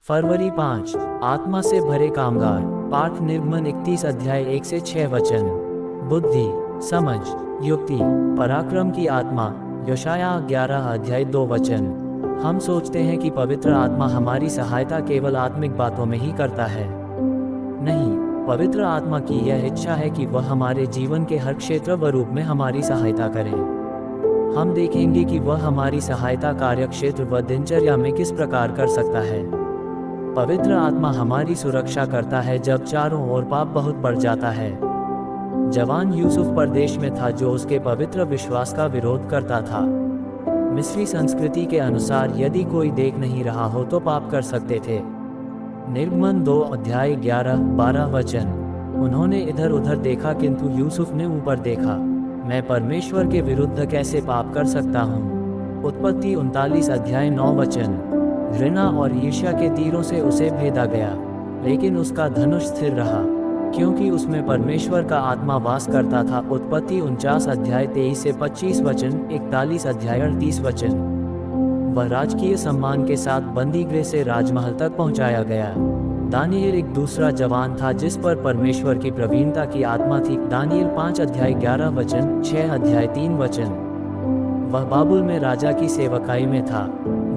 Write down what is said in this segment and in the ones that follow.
फरवरी 5, आत्मा से भरे कामगार। पाठ निर्गमन 31 अध्याय 1 से 6 वचन। बुद्धि, समझ, युक्ति, पराक्रम की आत्मा। यशायाह 11 अध्याय 2 वचन। हम सोचते हैं कि पवित्र आत्मा हमारी सहायता केवल आत्मिक बातों में ही करता है। नहीं, पवित्र आत्मा की यह इच्छा है कि वह हमारे जीवन के हर क्षेत्र व रूप में हमारी सहायता करे। हम देखेंगे कि वह हमारी सहायता कार्यक्षेत्र व दिनचर्या में किस प्रकार कर सकता है। पवित्र आत्मा हमारी सुरक्षा करता है जब चारों ओर पाप बहुत बढ़ जाता है। जवान यूसुफ परदेश में था जो उसके पवित्र विश्वास का विरोध करता था। मिस्री संस्कृति के अनुसार यदि कोई देख नहीं रहा हो तो पाप कर सकते थे। निर्गमन 2 अध्याय 11-12 वचन। उन्होंने इधर उधर देखा किंतु यूसुफ ने ऊपर देखा। मैं परमेश्वर के विरुद्ध कैसे पाप कर सकता हूँ। उत्पत्ति 39 अध्याय 9 वचन। घृणा और ईर्ष्या के तीरों से उसे भेदा गया, लेकिन उसका धनुष स्थिर रहा, क्योंकि उसमें परमेश्वर का आत्मा वास करता था। उत्पत्ति 49 अध्याय 23 से 25 वचन, 41 अध्याय 38 वचन। वह राजकीय सम्मान के साथ बंदीगृह से राजमहल तक पहुंचाया गया। दानिएल एक दूसरा जवान था जिस पर परमेश्वर की प्रवीणता की आत्मा थी। दानिएल 5 अध्याय 11 वचन, 6 अध्याय 3 वचन। वह बाबुल में राजा की सेवकाई में था।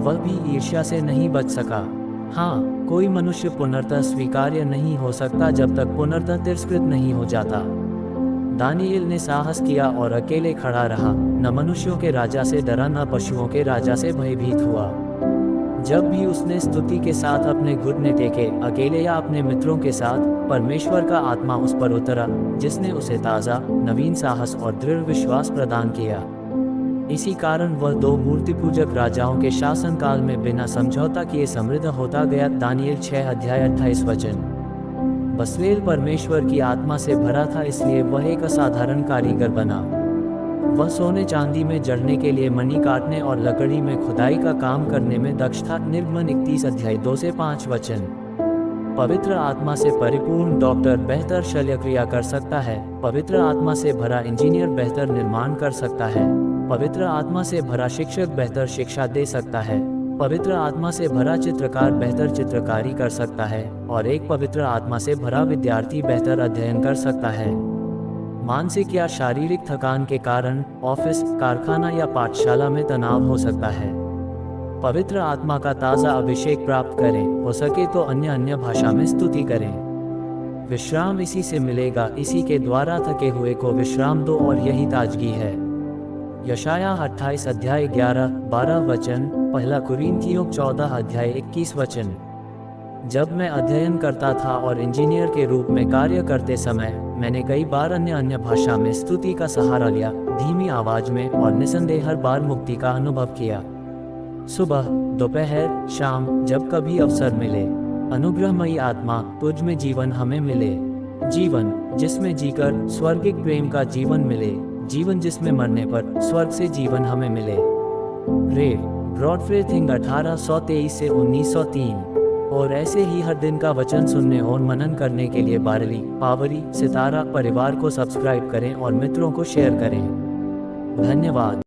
वह भी ईर्ष्या से नहीं बच सका। हाँ, कोई मनुष्य पुनर्तः स्वीकार्य नहीं हो सकता जब तक पुनर्तः तिरस्कृत नहीं हो जाता। दानिएल ने साहस किया और अकेले खड़ा रहा, न मनुष्यों के राजा से डरा न पशुओं के राजा से भयभीत हुआ। जब भी उसने स्तुति के साथ अपने घुटने टेके, अकेले या अपने मित्रों के साथ, परमेश्वर का आत्मा उस पर उतरा, जिसने उसे ताज़ा, नवीन साहस और दृढ़ विश्वास प्रदान किया। इसी कारण वह 2 मूर्ति पूजक राजाओं के शासनकाल में बिना समझौता किए समृद्ध होता गया। दानिएल 6 अध्याय 28 वचन। बसलेल परमेश्वर की आत्मा से भरा था, इसलिए वह एक असाधारण कारीगर बना। वह सोने चांदी में जड़ने के लिए मणि काटने और लकड़ी में खुदाई का काम करने में दक्ष था। निर्गमन 31 अध्याय 2 से 5 वचन। पवित्र आत्मा से परिपूर्ण डॉक्टर बेहतर शल्यक्रिया कर सकता है। पवित्र आत्मा से भरा इंजीनियर बेहतर निर्माण कर सकता है। पवित्र आत्मा से भरा शिक्षक बेहतर शिक्षा दे सकता है। पवित्र आत्मा से भरा चित्रकार बेहतर चित्रकारी कर सकता है, और एक पवित्र आत्मा से भरा विद्यार्थी बेहतर अध्ययन कर सकता है। मानसिक या शारीरिक थकान के कारण ऑफिस, कारखाना या पाठशाला में तनाव हो सकता है। पवित्र आत्मा का ताज़ा अभिषेक प्राप्त करें, हो सके तो अन्य भाषा में स्तुति करें। विश्राम इसी से मिलेगा, इसी के द्वारा थके हुए को विश्राम दो, और यही ताजगी है। यशायाह 28 अध्याय 11-12 वचन। पहला कुरिन्थियों 14 अध्याय 21 वचन। जब मैं अध्ययन करता था और इंजीनियर के रूप में कार्य करते समय, मैंने कई बार अन्य भाषा में स्तुति का सहारा लिया, धीमी आवाज में, और निसंदेह हर बार मुक्ति का अनुभव किया। सुबह, दोपहर, शाम, जब कभी अवसर मिले। अनुग्रहमयी आत्मा, तुझ में जीवन हमें मिले। जीवन जिसमें जीकर स्वर्गिक प्रेम का जीवन मिले। जीवन जिसमें मरने पर स्वर्ग से जीवन हमें मिले। रेव ब्रॉडफ्रे थिंग 1823 से 1903। और ऐसे ही हर दिन का वचन सुनने और मनन करने के लिए बारली, पावरी, सितारा परिवार को सब्सक्राइब करें और मित्रों को शेयर करें। धन्यवाद।